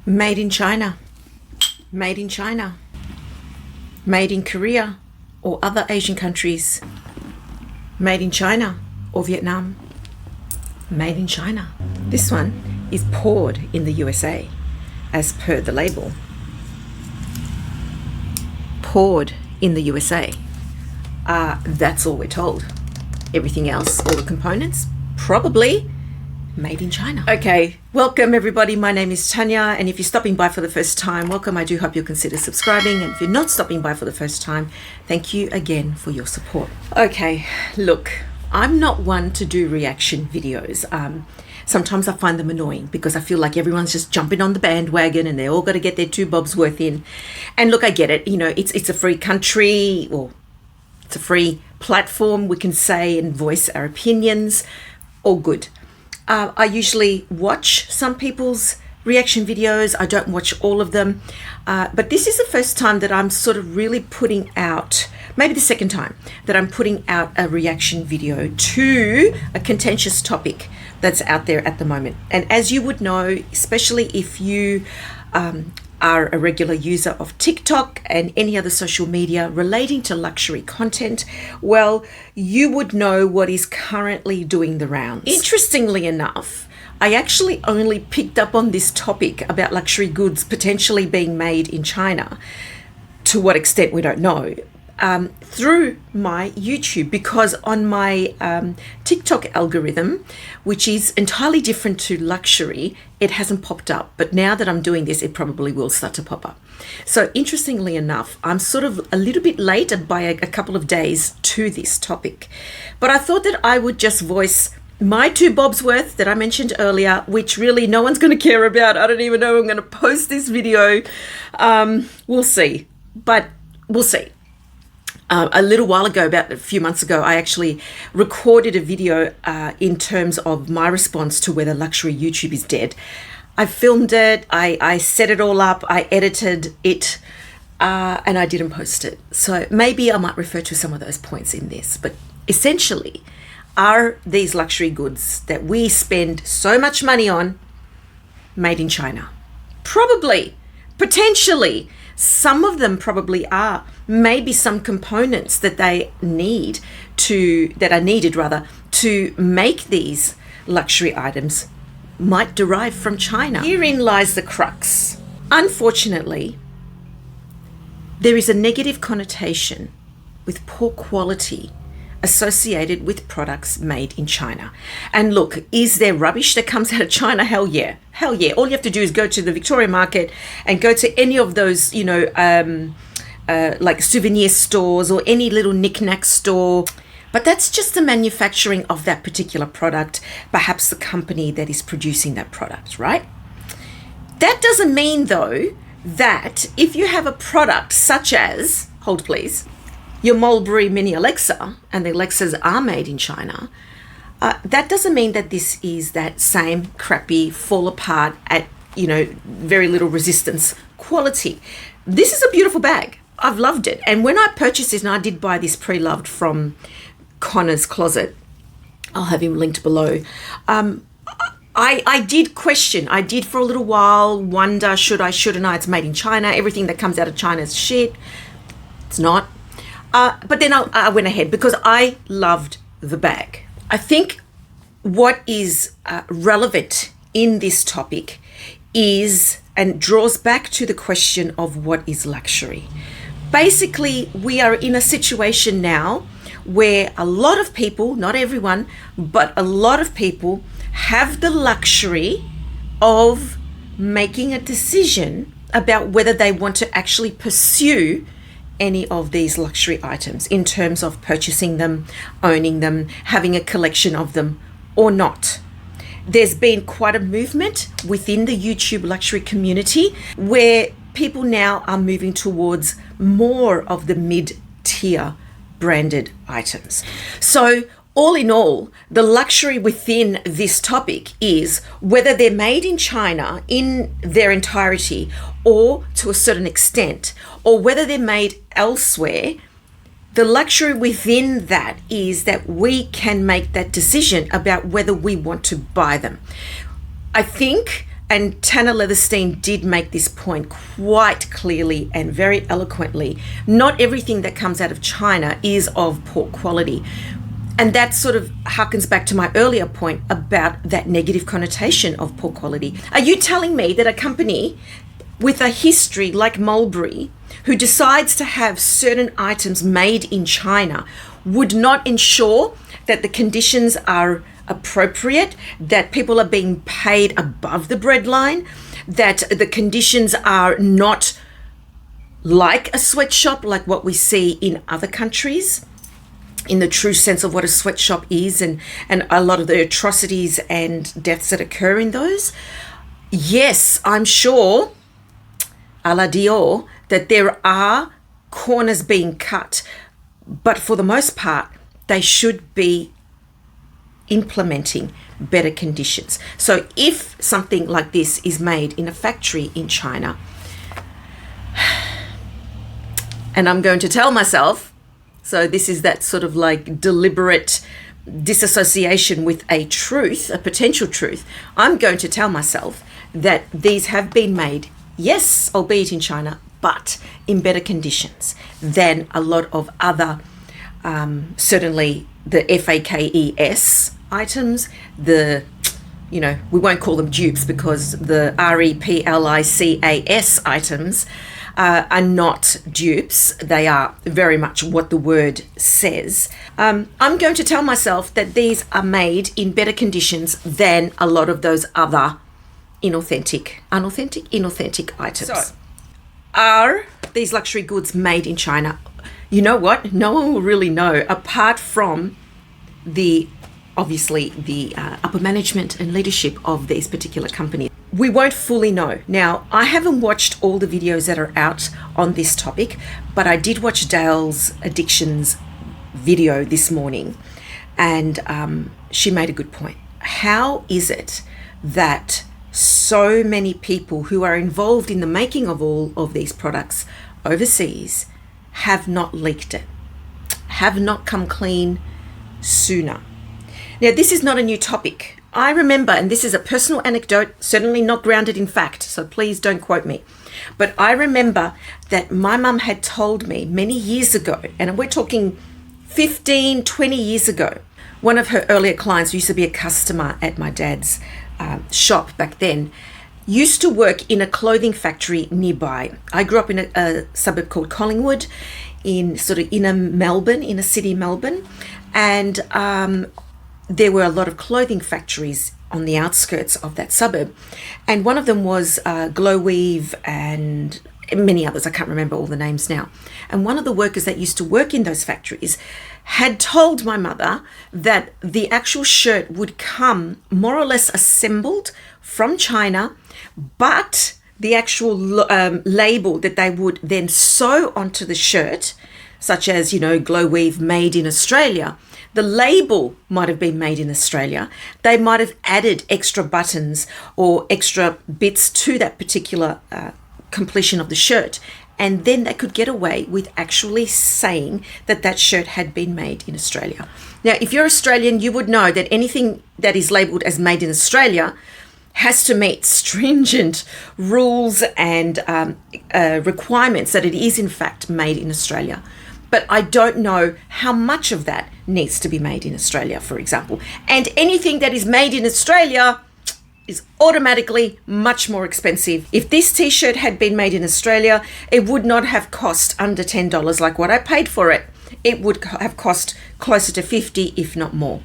Made in China, made in China, made in Korea or other Asian countries, made in China or Vietnam, made in China. This one is poured in the USA as per the label. Poured in the USA. That's all we're told. Everything else, all the components, probably made in China. Okay, welcome everybody. My name is Tanya, and if you're stopping by for the first time, welcome. I do hope you'll consider subscribing, and if you're not stopping by for the first time, thank you again for your support. Okay, look, I'm not one to do reaction videos. Sometimes I find them annoying because I feel like everyone's just jumping on the bandwagon and they all got to get their 2 bobs worth in. And look, I get it. You know, it's a free country, or it's a free platform. We can say and voice our opinions. All good. I usually watch some people's reaction videos. I don't watch all of them. But this is the first time that I'm sort of really putting out, maybe the second time, that I'm putting out a reaction video to a contentious topic that's out there at the moment. And as you would know, especially if you are a regular user of TikTok and any other social media relating to luxury content, well, you would know what is currently doing the rounds. Interestingly enough, I actually only picked up on this topic about luxury goods potentially being made in China, to what extent we don't know, through my YouTube, because on my TikTok algorithm, which is entirely different to luxury, it hasn't popped up. But now that I'm doing this, it probably will start to pop up. So interestingly enough, I'm sort of a little bit late by a couple of days to this topic. But I thought that I would just voice my 2 bobs worth that I mentioned earlier, which really no one's going to care about. I don't even know I'm going to post this video. We'll see, but we'll see. A little while ago, about a few months ago, I actually recorded a video in terms of my response to whether luxury YouTube is dead. I filmed it, I set it all up, I edited it, and I didn't post it. So maybe I might refer to some of those points in this. But essentially, are these luxury goods that we spend so much money on made in China? Probably, potentially. Some of them probably are. Maybe some components that they need that are needed to make these luxury items might derive from China. Herein lies the crux. Unfortunately, there is a negative connotation with poor quality associated with products made in China. And look, is there rubbish that comes out of China? Hell yeah. Hell yeah. All you have to do is go to the Victoria Market and go to any of those, like souvenir stores or any little knick-knack store. But that's just the manufacturing of that particular product, perhaps the company that is producing that product, right? That doesn't mean, though, that if you have a product such as, hold please, your Mulberry Mini Alexa, and the Alexas are made in China, that doesn't mean that this is that same crappy, fall apart at, very little resistance quality. This is a beautiful bag. I've loved it. And when I purchased this, and I did buy this pre-loved from Connor's Closet, I'll have him linked below. I did question. I did for a little while wonder, shouldn't I? It's made in China. Everything that comes out of China is shit. It's not. But then I went ahead because I loved the bag. I think what is relevant in this topic is, and draws back to the question of what is luxury. Basically, we are in a situation now where a lot of people, not everyone, but a lot of people have the luxury of making a decision about whether they want to actually pursue any of these luxury items in terms of purchasing them, owning them, having a collection of them, or not. There's been quite a movement within the YouTube luxury community where people now are moving towards more of the mid-tier branded items. So all in all, the luxury within this topic is whether they're made in China in their entirety or to a certain extent, or whether they're made elsewhere. The luxury within that is that we can make that decision about whether we want to buy them. I think And Tanner Leatherstein did make this point quite clearly and very eloquently. Not everything that comes out of China is of poor quality. And that sort of harkens back to my earlier point about that negative connotation of poor quality. Are you telling me that a company with a history like Mulberry, who decides to have certain items made in China, would not ensure that the conditions are appropriate, that people are being paid above the breadline, that the conditions are not like a sweatshop, like what we see in other countries, in the true sense of what a sweatshop is, and a lot of the atrocities and deaths that occur in those? Yes, I'm sure, a la Dior, that there are corners being cut, but for the most part, they should be implementing better conditions. So if something like this is made in a factory in China, and I'm going to tell myself, so this is that sort of like deliberate disassociation with a truth, a potential truth, I'm going to tell myself that these have been made, yes, albeit in China, but in better conditions than a lot of other, certainly the FAKES items, we won't call them dupes because the REPLICAS items are not dupes. They are very much what the word says. I'm going to tell myself that these are made in better conditions than a lot of those other inauthentic items. So, are these luxury goods made in China? You know what? No one will really know, apart from obviously the upper management and leadership of these particular companies. We won't fully know. Now, I haven't watched all the videos that are out on this topic, but I did watch Dale's addictions video this morning, and she made a good point. How is it that so many people who are involved in the making of all of these products overseas have not leaked it, have not come clean sooner? Now, this is not a new topic. I remember, and this is a personal anecdote, certainly not grounded in fact, so please don't quote me. But I remember that my mum had told me many years ago, and we're talking 15, 20 years ago, one of her earlier clients who used to be a customer at my dad's shop back then, used to work in a clothing factory nearby. I grew up in a suburb called Collingwood, in sort of inner Melbourne, inner city Melbourne, and there were a lot of clothing factories on the outskirts of that suburb, and one of them was Glow Weave and many others. I can't remember all the names now. And one of the workers that used to work in those factories had told my mother that the actual shirt would come more or less assembled from China, but the actual label that they would then sew onto the shirt, such as, Glow Weave made in Australia, the label might have been made in Australia. They might have added extra buttons or extra bits to that particular completion of the shirt. And then they could get away with actually saying that that shirt had been made in Australia. Now, if you're Australian, you would know that anything that is labelled as made in Australia has to meet stringent rules and requirements that it is in fact made in Australia. But I don't know how much of that needs to be made in Australia, for example. And anything that is made in Australia is automatically much more expensive. If this t-shirt had been made in Australia, it would not have cost under $10 like what I paid for it. It would have cost closer to $50, if not more.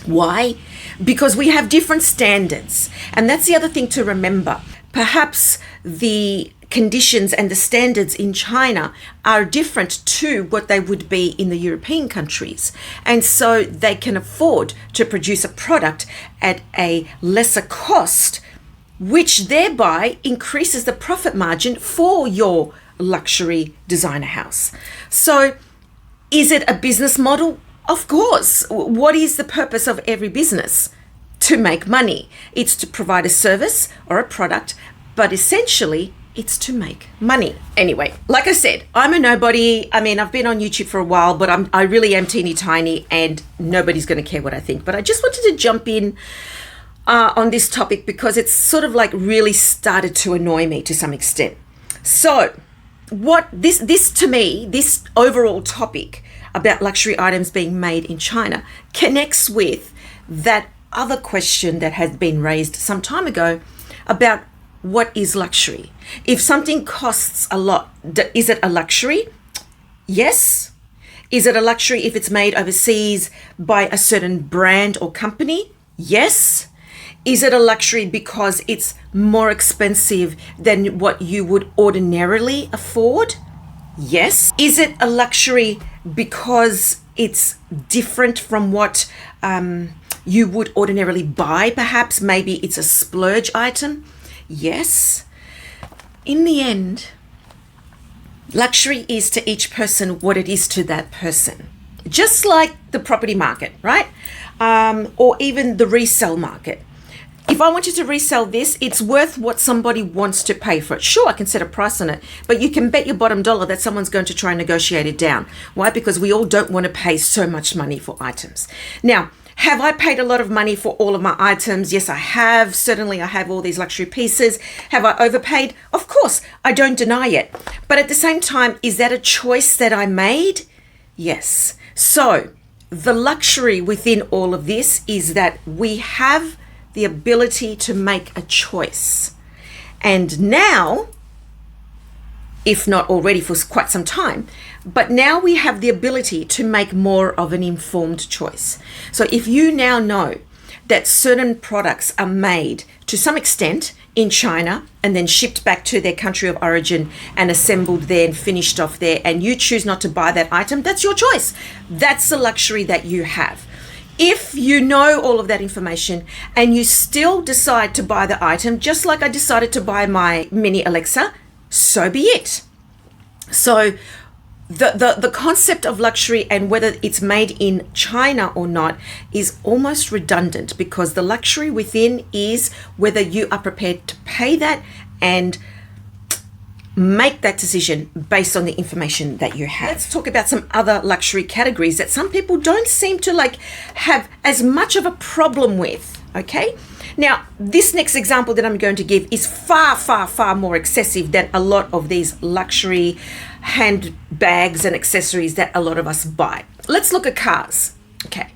Why? Because we have different standards. And that's the other thing to remember. Perhaps the conditions and the standards in China are different to what they would be in the European countries. And so they can afford to produce a product at a lesser cost, which thereby increases the profit margin for your luxury designer house. So is it a business model? Of course. What is the purpose of every business? To make money. It's to provide a service or a product, but essentially it's to make money. Anyway, like I said, I'm a nobody. I mean, I've been on YouTube for a while, but I really am teeny tiny and nobody's going to care what I think. But I just wanted to jump in on this topic because it's sort of like really started to annoy me to some extent. So what this to me, this overall topic about luxury items being made in China connects with that other question that has been raised some time ago about what is luxury. If something costs a lot, is it a luxury? Yes. Is it a luxury if it's made overseas by a certain brand or company? Yes. Is it a luxury because it's more expensive than what you would ordinarily afford? Yes. Is it a luxury because it's different from what you would ordinarily buy, perhaps? Maybe it's a splurge item? Yes. In the end, luxury is to each person what it is to that person. Just like the property market, right? Or even the resale market. If I wanted to resell this, it's worth what somebody wants to pay for it. Sure, I can set a price on it, but you can bet your bottom dollar that someone's going to try and negotiate it down. Why? Because we all don't want to pay so much money for items. Now, have I paid a lot of money for all of my items? Yes, I have. Certainly, I have all these luxury pieces. Have I overpaid? Of course, I don't deny it. But at the same time, is that a choice that I made? Yes. So, the luxury within all of this is that we have the ability to make a choice. And now, if not already for quite some time, but now we have the ability to make more of an informed choice. So if you now know that certain products are made to some extent in China and then shipped back to their country of origin and assembled there and finished off there, and you choose not to buy that item, that's your choice. That's the luxury that you have. If you know all of that information and you still decide to buy the item, just like I decided to buy my mini Alexa, so be it. So the concept of luxury and whether it's made in China or not is almost redundant, because the luxury within is whether you are prepared to pay that and make that decision based on the information that you have. Let's talk about some other luxury categories that some people don't seem to have as much of a problem with, okay? Now, this next example that I'm going to give is far, far, far more excessive than a lot of these luxury handbags and accessories that a lot of us buy. Let's look at cars. Okay,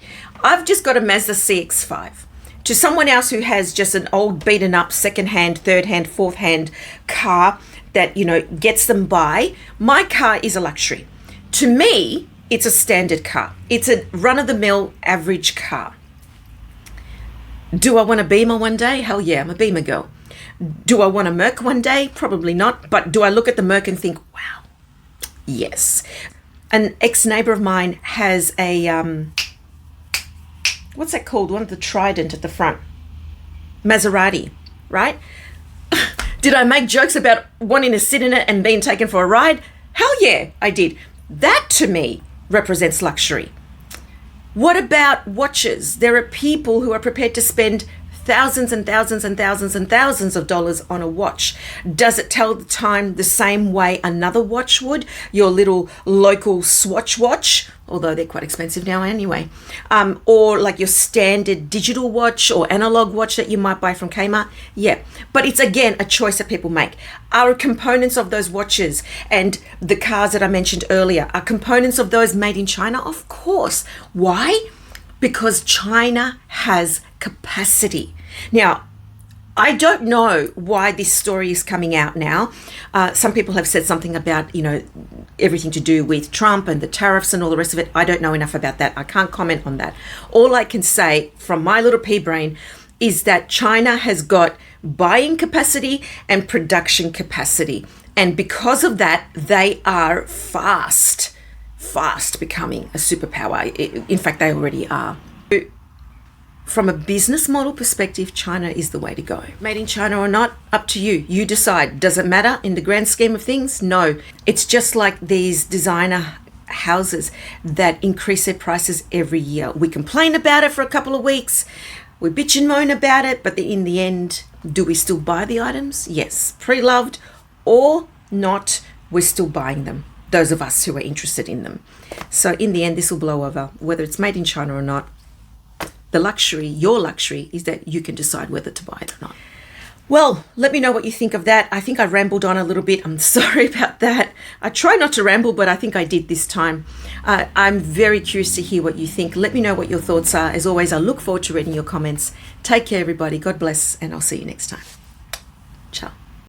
I've just got a Mazda CX-5. To someone else who has just an old beaten up second-hand, third-hand, fourth-hand car that, gets them by, my car is a luxury. To me, it's a standard car. It's a run-of-the-mill average car. Do I want a Beamer one day? Hell yeah, I'm a Beamer girl. Do I want a Merc one day? Probably not. But do I look at the Merc and think, wow, yes. An ex-neighbor of mine has a, what's that called? One of the Trident at the front. Maserati, right? Did I make jokes about wanting to sit in it and being taken for a ride? Hell yeah, I did. That to me represents luxury. What about watches? There are people who are prepared to spend thousands and thousands and thousands and thousands of dollars on a watch. Does it tell the time the same way another watch would? Your little local Swatch watch, although they're quite expensive now anyway. Or like your standard digital watch or analog watch that you might buy from Kmart. Yeah, but it's again a choice that people make. Are components of those watches and the cars that I mentioned earlier, are components of those made in China? Of course. Why? Because China has capacity. Now, I don't know why this story is coming out now. Some people have said something about, everything to do with Trump and the tariffs and all the rest of it. I don't know enough about that. I can't comment on that. All I can say from my little pea brain is that China has got buying capacity and production capacity. And because of that, they are fast becoming a superpower. In fact, they already are. From a business model perspective, China is the way to go. Made in China or not, up to you. You decide. Does it matter in the grand scheme of things? No. It's just like these designer houses that increase their prices every year. We complain about it for a couple of weeks. We bitch and moan about it, but in the end, do we still buy the items? Yes. Pre-loved or not, we're still buying them. Those of us who are interested in them. So in the end, this will blow over. Whether it's made in China or not, The luxury, your luxury, is that you can decide whether to buy it or not. Well, let me know what you think of that. I think I rambled on a little bit. I'm sorry about that. I try not to ramble, but I think I did this time. I'm very curious to hear what you think. Let me know what your thoughts are. As always, I look forward to reading your comments. Take care, everybody. God bless, and I'll see you next time. Ciao.